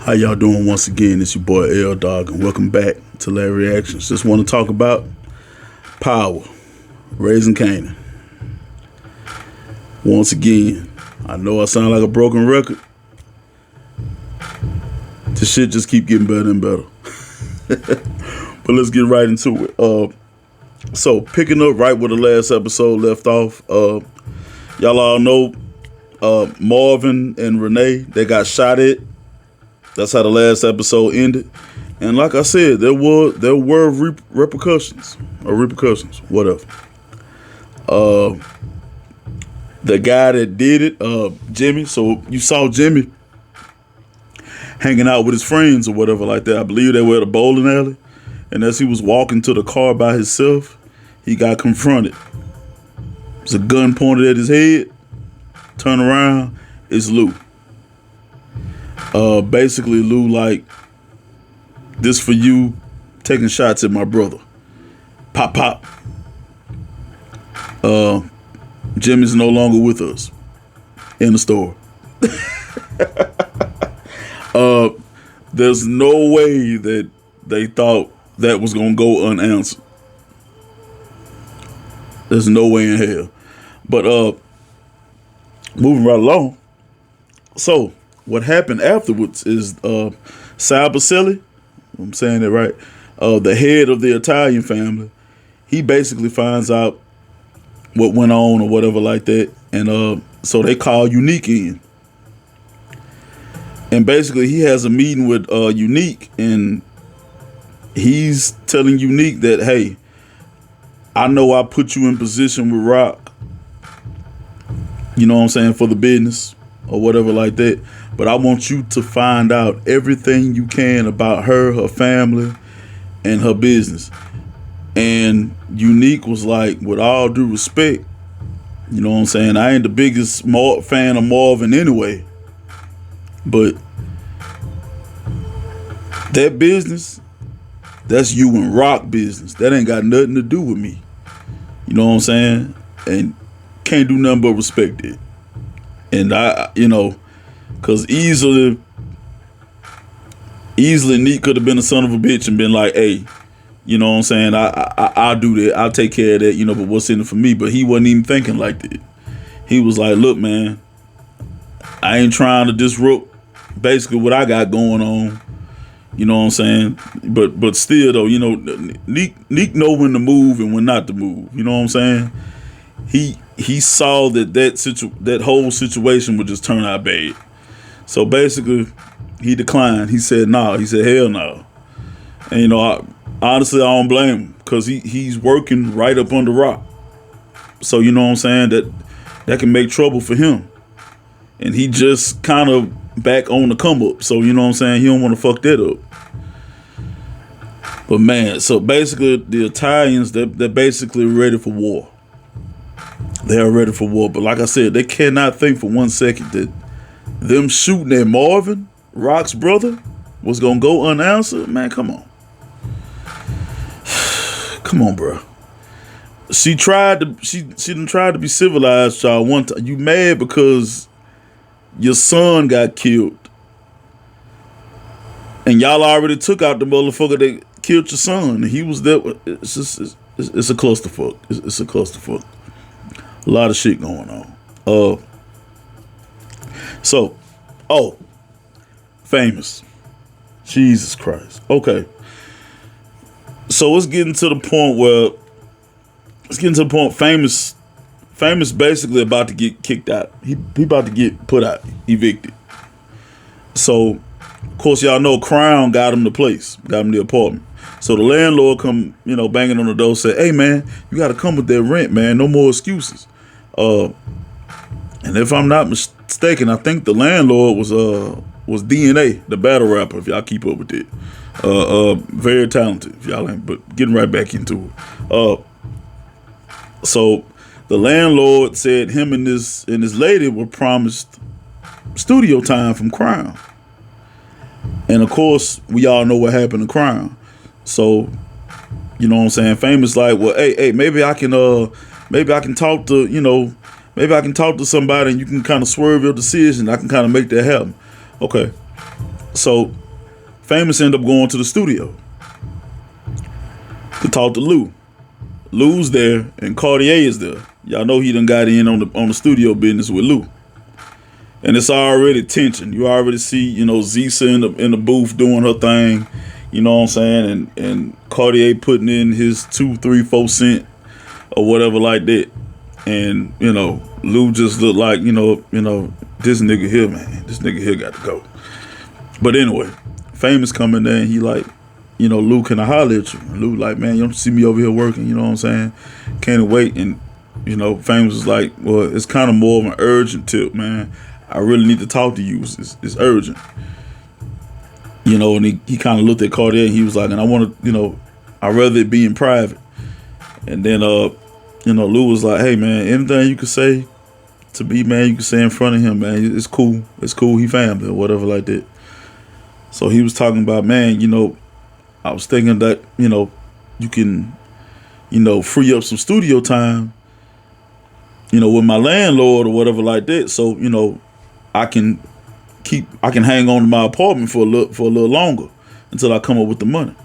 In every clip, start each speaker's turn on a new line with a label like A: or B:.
A: How y'all doing once again? It's your boy L Dog, and welcome back to Larry Reactions. Just want to talk about power, raising Kanan. Once again, I know I sound like a broken record. This shit just keep getting better and better. But let's get right into it. So picking up right where the last episode left off, y'all all know Marvin and Renee, they got shot at. That's how the last episode ended. And like I said, there were repercussions, whatever. The guy that did it, Jimmy. So you saw Jimmy hanging out with his friends or whatever like that. I believe they were at a bowling alley. And as he was walking to the car by himself, he got confronted. There's a gun pointed at his head. Turn around, it's Lou. Basically Lou like, this for you taking shots at my brother. Pop pop. Jimmy's no longer with us in the store. There's no way that they thought that was gonna go unanswered. There's no way in hell. But moving right along. So what happened afterwards is Sal Baselli, I'm saying that right, the head of the Italian family, he basically finds out what went on or whatever like that. And so they call Unique in. And basically he has a meeting with Unique, and he's telling Unique that, hey, I know I put you in position with Rock, you know what I'm saying, for the business or whatever like that. But I want you to find out everything you can about her family, and her business. And Unique was like, with all due respect, you know what I'm saying, I ain't the biggest fan of Marvin anyway, but that business, that's you and Rock business. That ain't got nothing to do with me. You know what I'm saying? And can't do nothing but respect it. And I, you know, because easily Neat could have been a son of a bitch and been like, hey, you know what I'm saying, I'll do that, I'll take care of that, you know, but what's in it for me? But he wasn't even thinking like that. He was like, look, man, I ain't trying to disrupt basically what I got going on. You know what I'm saying? But still though, you know, Neek know when to move and when not to move. You know what I'm saying? He saw that whole situation would just turn out bad. So basically, he declined. He said nah. He said hell no. And you know, honestly, I don't blame him, because he's working right up under Rock. So you know what I'm saying, that can make trouble for him. And he just kind of back on the come up. So you know what I'm saying, he don't want to fuck that up. But man, so basically the Italians, they're basically ready for war. They are ready for war. But like I said, they cannot think for 1 second that them shooting at Marvin, Rock's brother, was gonna go unanswered. Man, come on. Come on, bro. She didn't try to be civilized, y'all. One time, you mad because your son got killed, and y'all already took out the motherfucker that killed your son. He was there. It's a clusterfuck. It's a clusterfuck. A lot of shit going on. Famous. Jesus Christ. Okay. So let's get into the point where Famous basically about to get kicked out. He about to get put out, evicted. So of course y'all know Crown got him the place, got him the apartment. So the landlord come, you know, banging on the door, said, hey man, you gotta come with that rent, man. No more excuses. And if I'm not mistaken, I think the landlord was DNA, the battle rapper, if y'all keep up with it. Very talented, if y'all ain't, but getting right back into it. So the landlord said him and his lady were promised studio time from Crown. And of course, we all know what happened to Crown. So, you know what I'm saying, Famous like, well, hey, maybe I can talk to, you know, maybe I can talk to somebody and you can kind of swerve your decision. I can kind of make that happen. Okay. So Famous ended up going to the studio to talk to Lou. Lou's there and Cartier is there. Y'all know he done got in on the studio business with Lou. And it's already tension. You already see, Zisa in the booth doing her thing, you know what I'm saying? And Cartier putting in his 2, 3, 4 cent or whatever like that. And, Lou just looked like, this nigga here, man. This nigga here got to go. But anyway, Famous coming there and he like, Lou, can I holler at you? And Lou like, man, you don't see me over here working, you know what I'm saying? Can't wait. And, Famous was like, well, it's kind of more of an urgent tip, man. I really need to talk to you. It's urgent. And he kind of looked at Cartier and he was like, and I want to, I'd rather it be in private. And then, Lou was like, hey, man, anything you could say to me, man, you can say in front of him, man. It's cool. It's cool. He family or whatever like that. So he was talking about, man, I was thinking that, you can, free up some studio time, with my landlord or whatever like that. So, I can hang on to my apartment for a little longer until I come up with the money.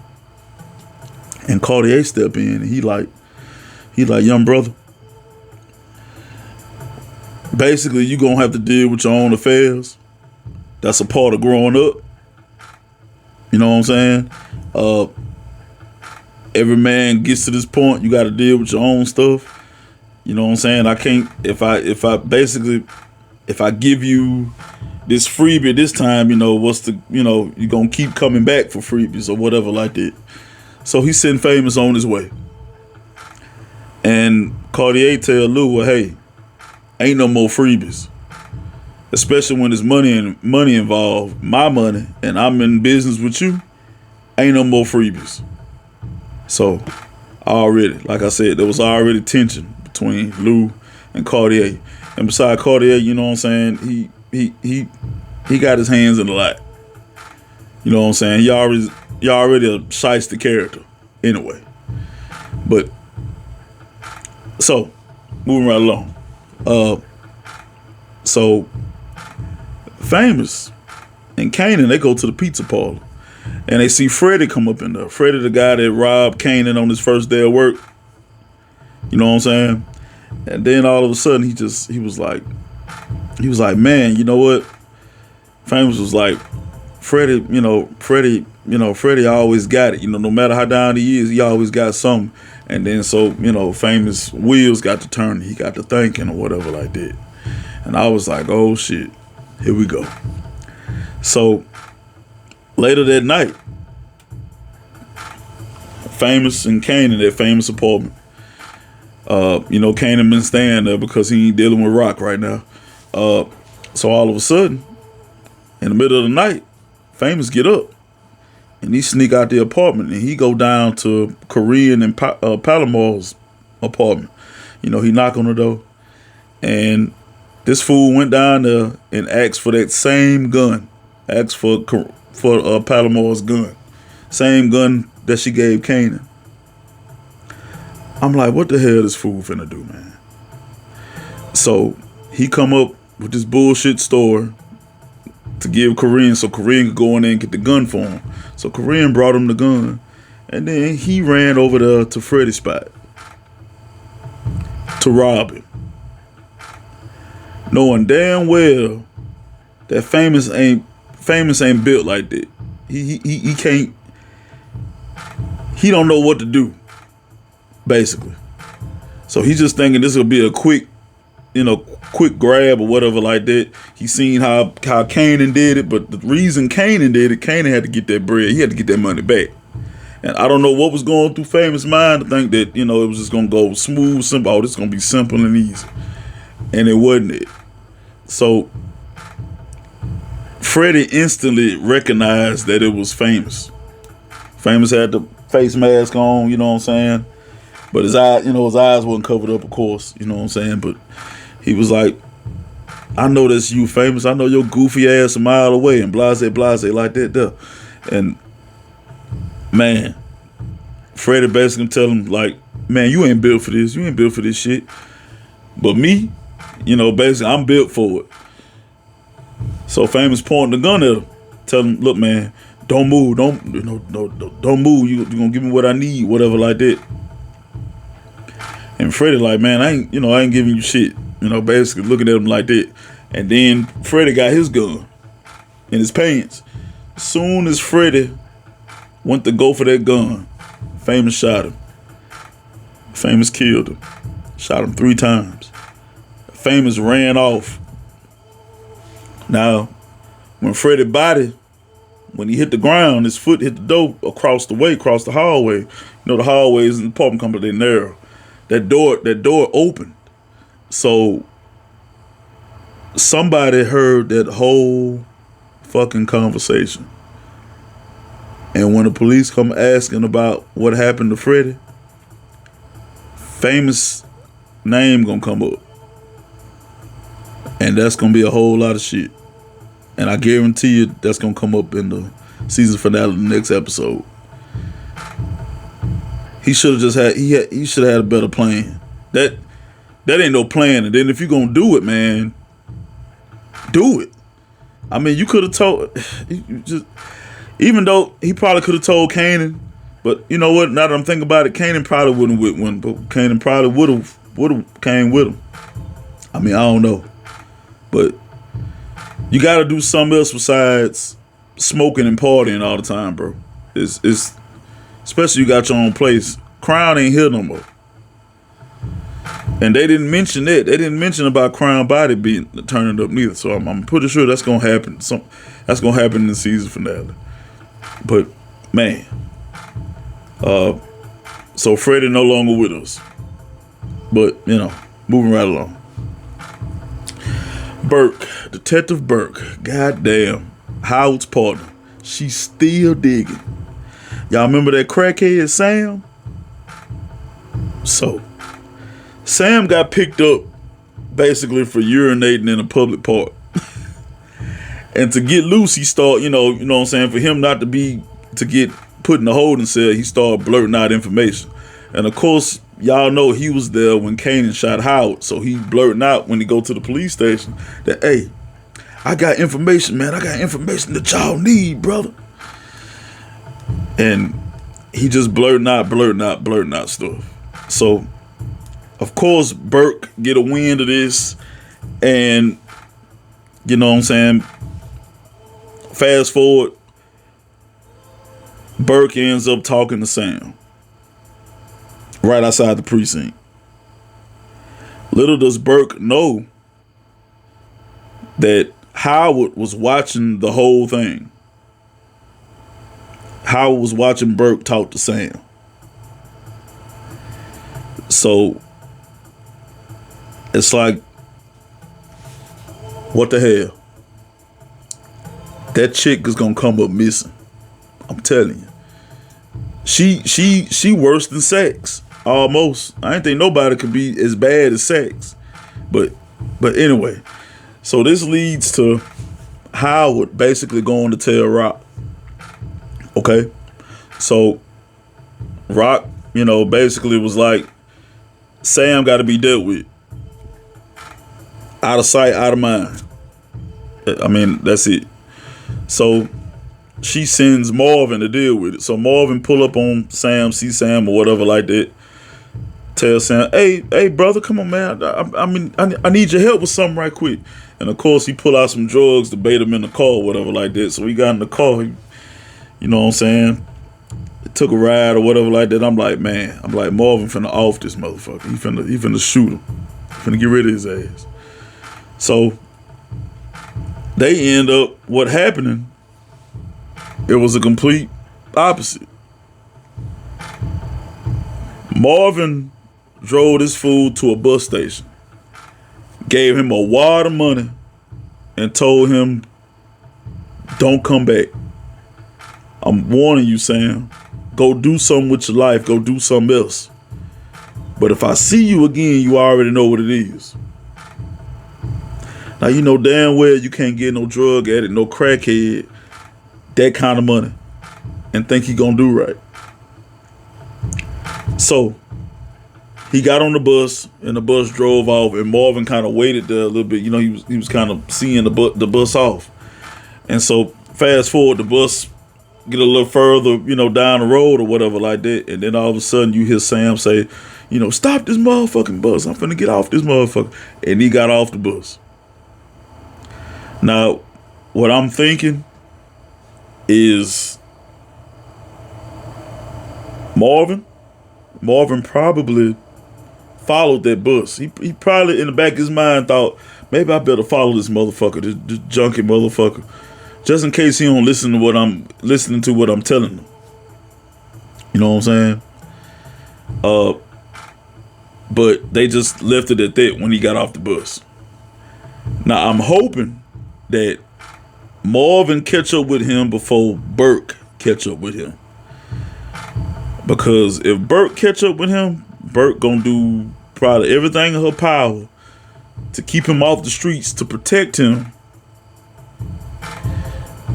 A: And Cartier step in and he like, young brother, basically you gonna have to deal with your own affairs. That's a part of growing up. You know what I'm saying? Every man gets to this point, you gotta deal with your own stuff. You know what I'm saying? I can't, if I give you this freebie this time, you're gonna keep coming back for freebies or whatever like that. So he sent Famous on his way. And Cartier tell Lou, well, hey, ain't no more freebies. Especially when there's money involved, my money, and I'm in business with you, ain't no more freebies. So already, like I said, there was already tension between Lou and Cartier. And beside Cartier, you know what I'm saying, he got his hands in a lot. You know what I'm saying? He already a shiesty character anyway. But so moving right along. So Famous and Kanan, they go to the pizza parlor and they see Freddie come up in there. Freddie, the guy that robbed Kanan on his first day of work. You know what I'm saying? And then all of a sudden he was like, man, you know what? Famous was like, Freddie always got it. No matter how down he is, he always got something. And then so, Famous wheels got to turning. He got to thinking or whatever like that. And I was like, oh shit, here we go. So later that night, Famous and Kanan at Famous apartment. Kanan been staying there because he ain't dealing with Rock right now. So all of a sudden, in the middle of the night, Famous get up and he sneak out the apartment and he go down to Korean and Palomar's apartment. He knock on the door and this fool went down there and asked for that same gun. Asked for Palomar's gun. Same gun that she gave Kanan. I'm like, what the hell this fool finna do, man? So he come up with this bullshit story to give Korean so Korean could go in there and get the gun for him. So Korean brought him the gun and then he ran over there to Freddie's spot to rob him. Knowing damn well that Famous ain't built like that. He can't, he don't know what to do, basically. So he's just thinking this will be a quick grab or whatever like that. He seen how Kanan did it, but the reason Kanan did it, Kanan had to get that bread. He had to get that money back. And I don't know what was going through Famous' mind to think that, it was just going to go smooth, simple. Oh, this is going to be simple and easy. And it wasn't it. So Freddie instantly recognized that it was Famous. Famous had the face mask on, you know what I'm saying? But his eyes wasn't covered up, of course, you know what I'm saying? But he was like, I know that's you, Famous. I know your goofy ass a mile away and blase like that there. And man, Freddie basically tell him like, man, you ain't built for this. You ain't built for this shit. But me, basically I'm built for it. So Famous pointing the gun at him, tell him, look, man, don't move, don't move. You gonna give me what I need, whatever like that. And Freddie like, man, I ain't giving you shit. Basically looking at him like that. And then Freddie got his gun in his pants. Soon as Freddie went to go for that gun, Famous shot him. Famous killed him. Shot him 3 times. Famous ran off. Now, when Freddie body, when he hit the ground, his foot hit the door across the hallway. The hallways in the apartment complex, they narrow. That door opened. So somebody heard that whole fucking conversation. And when the police come asking about what happened to Freddie, Famous name gonna come up. And that's gonna be a whole lot of shit. And I guarantee you that's gonna come up in the season finale of the next episode. He should have he should have had a better plan. That ain't no plan. And then if you're gonna do it, man, do it. I mean, you could have told even though he probably could have told Kanan, but you know what? Now that I'm thinking about it, Kanan probably wouldn't with one, but Kanan probably would have came with him. I mean, I don't know, but you got to do something else besides smoking and partying all the time, bro. It's especially you got your own place. Crown ain't here no more, and they didn't mention that. They didn't mention about Crown body being turning up neither. So I'm pretty sure that's gonna happen. That's gonna happen in the season finale. But man, so Freddie no longer with us. But moving right along. Burke, Detective Burke, goddamn, Howard's partner. She's still digging. Y'all remember that crackhead Sam? So, Sam got picked up basically for urinating in a public park. And to get loose, he started, you know what I'm saying, for him not to get put in the holding cell, he started blurting out information. And of course, y'all know he was there when Kanan shot Howard. So he blurting out when he go to the police station that, hey, I got information, man. I got information that y'all need, brother. And he just blurting out stuff. So, of course, Burke get a wind of this. And, you know what I'm saying, fast forward, Burke ends up talking to Sam right outside the precinct. Little does Burke know that Howard was watching the whole thing. Howard was watching Burke talk to Sam. So it's like, what the hell? That chick is gonna come up missing. I'm telling you. She worse than sex. Almost. I didn't think nobody could be as bad as sex. But anyway. So this leads to Howard basically going to tell Rock. Okay? So Rock, basically was like, Sam got to be dealt with. Out of sight, out of mind. I mean, that's it. So she sends Marvin to deal with it. So Marvin pull up on Sam, see Sam or whatever like that. Tell Sam, hey, brother, come on, man. I need your help with something right quick. And of course, he pull out some drugs to bait him in the car or whatever like that. So he got in the car. You know what I'm saying? Took a ride or whatever like that. I'm like, Marvin finna off this motherfucker. He finna shoot him. He finna get rid of his ass. So they end up, what happening, it was a complete opposite. Marvin drove this fool to a bus station, gave him a wad of money, and told him, don't come back. I'm warning you, Sam. Go do something with your life. Go do something else. But if I see you again, you already know what it is. Now, you know damn well you can't get no drug addict, no crackhead, that kind of money, and think he gonna do right. So he got on the bus, and the bus drove off, and Marvin kind of waited there a little bit. He was kind of seeing the bus off. And so Fast forward, the bus get a little further, down the road or whatever like that, and then all of a sudden you hear Sam say, stop this motherfucking bus. I'm finna get off this motherfucker. And he got off the bus. Now, what I'm thinking is Marvin probably followed that bus. He probably in the back of his mind thought, maybe I better follow this motherfucker, this junkie motherfucker, just in case he don't listen to what I'm telling him. You know what I'm saying? But they just left it at that when he got off the bus. Now I'm hoping that Marvin catch up with him before Burke catch up with him. Because if Burke catch up with him, Burke gonna do probably everything in her power to keep him off the streets, to protect him,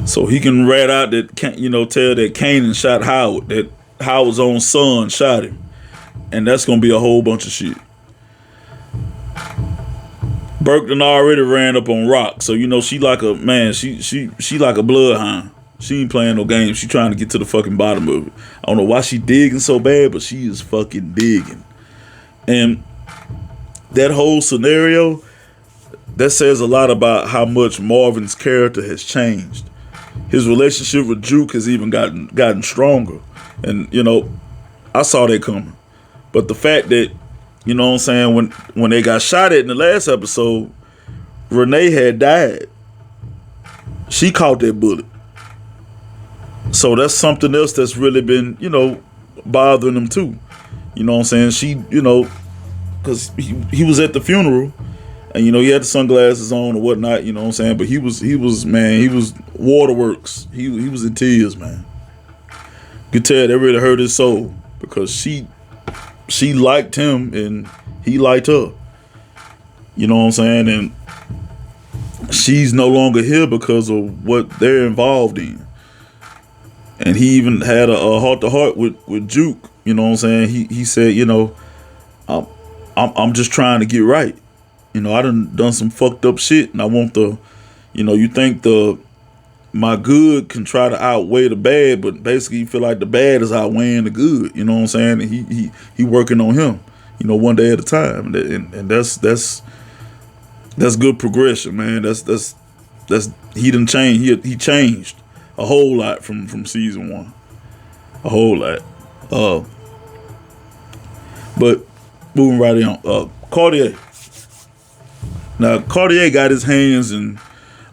A: so he can rat out that, tell that Kanan shot Howard, that Howard's own son shot him. And that's gonna be a whole bunch of shit. Burke done already ran up on Rock, so she like a she like a bloodhound. She ain't playing no games. She trying to get to the fucking bottom of it. I don't know why she digging so bad, but she is fucking digging. And that whole scenario, that says a lot about how much Marvin's character has changed. His relationship with Juke has even gotten stronger. And, I saw that coming. But the fact that, when they got shot at in the last episode, Renee had died. She caught that bullet. So that's something else that's really been, bothering him too. You know what I'm saying? She, because he was at the funeral, and he had the sunglasses on or whatnot. You know what I'm saying? But he was waterworks. He was in tears, man. You could tell that really hurt his soul, because she liked him and he liked her. You know what I'm saying? And she's no longer here because of what they're involved in. And he even had a heart-to-heart with Juke. You know what I'm saying? He said, I'm just trying to get right. I done some fucked up shit, and I want you think my good can try to outweigh the bad, but basically you feel like the bad is outweighing the good. You know what I'm saying? And he working on him, one day at a time. And that's good progression, man. That's he done changed. He changed a whole lot from season 1. A whole lot. But moving right on. Cartier. Now Cartier got his hands in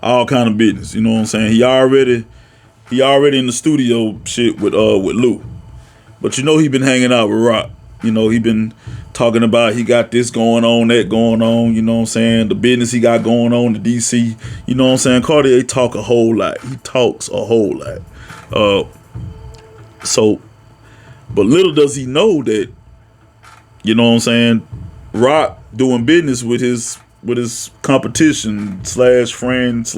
A: all kind of business. You know what I'm saying? He already in the studio shit with Lou. But he been hanging out with Rock. He been talking about he got this going on, that going on, you know what I'm saying? The business he got going on in DC. You know what I'm saying? Cartier talk a whole lot. He talks a whole lot. But little does he know that, you know what I'm saying, Rock doing business with his competition / friend /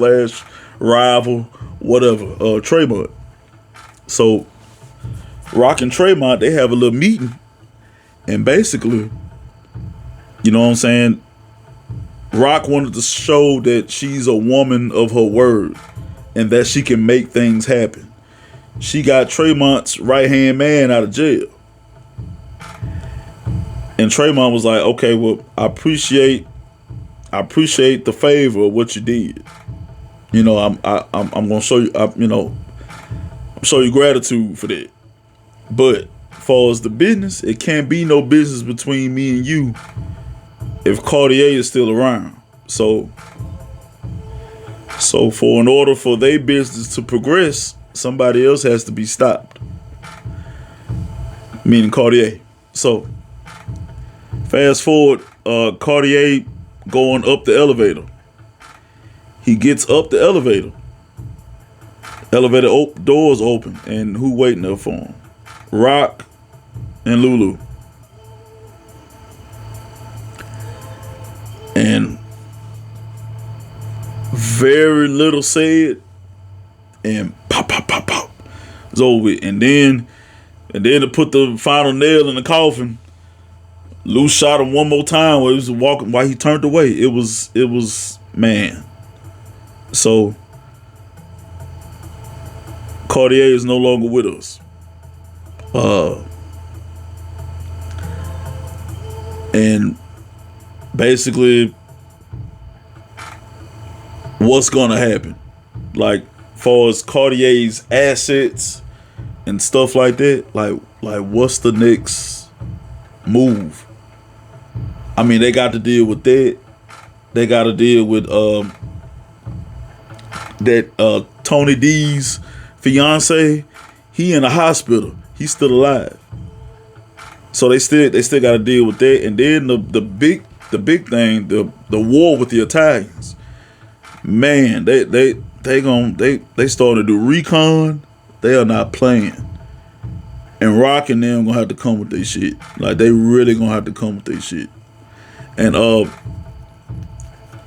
A: rival, whatever, Tremont. So Rock and Tremont, they have a little meeting, and basically, you know what I'm saying, Rock wanted to show that she's a woman of her word and that she can make things happen. She got Tremont's right-hand man out of jail. And Tremont was like, okay, well, I appreciate the favor of what you did. I'm gonna show you, show you gratitude for that. But far as the business, it can't be no business between me and you if Cartier is still around. So in order for their business to progress, somebody else has to be stopped. Meaning Cartier. So fast forward, Cartier going up the elevator. He gets up the elevator. Elevator doors open, and who waiting there for him? Rock and Lulu. And very little said, and pop, pop, pop, pop. It's over with. And then to put the final nail in the coffin, Lou shot him one more time while he was walking, while he turned away. It was man. So Cartier is no longer with us. And basically, what's gonna happen? Like, far as Cartier's assets and stuff like that, like what's the next move? I mean, they got to deal with that. They got to deal with that Tony D's fiance. He in the hospital. He's still alive. So they still got to deal with that. And then the big thing, the war with the Italians. Man, they starting to do recon. They are not playing. And Rock and them gonna have to come with their shit. Like, they really gonna have to come with their shit. And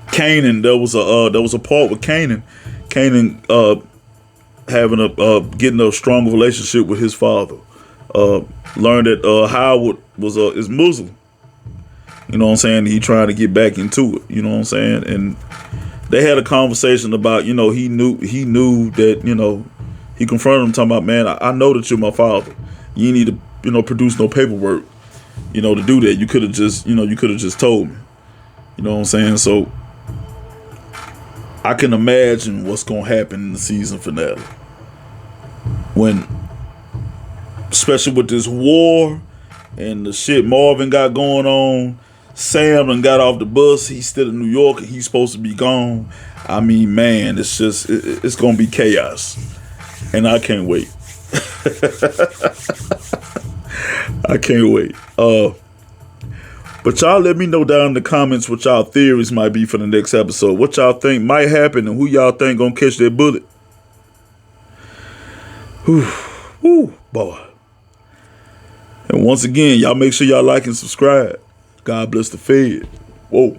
A: Kanan, there was a part with Kanan having getting a strong relationship with his father. Learned that Howard is Muslim. You know what I'm saying? He trying to get back into it. You know what I'm saying? And they had a conversation about, he knew that, he confronted him talking about, man, I know that you're my father. You need to, produce no paperwork, to do that. You could have just told me. You know what I'm saying? So I can imagine what's going to happen in the season finale. Especially with this war and the shit Marvin got going on. Sam done got off the bus. He's still in New York and he's supposed to be gone. I mean, man, it's just, it's going to be chaos. And I can't wait. I can't wait. But y'all let me know down in the comments what y'all theories might be for the next episode. What y'all think might happen and who y'all think gonna catch that bullet. Whew, boy. And once again, y'all make sure y'all like and subscribe. God bless the Fed. Whoa.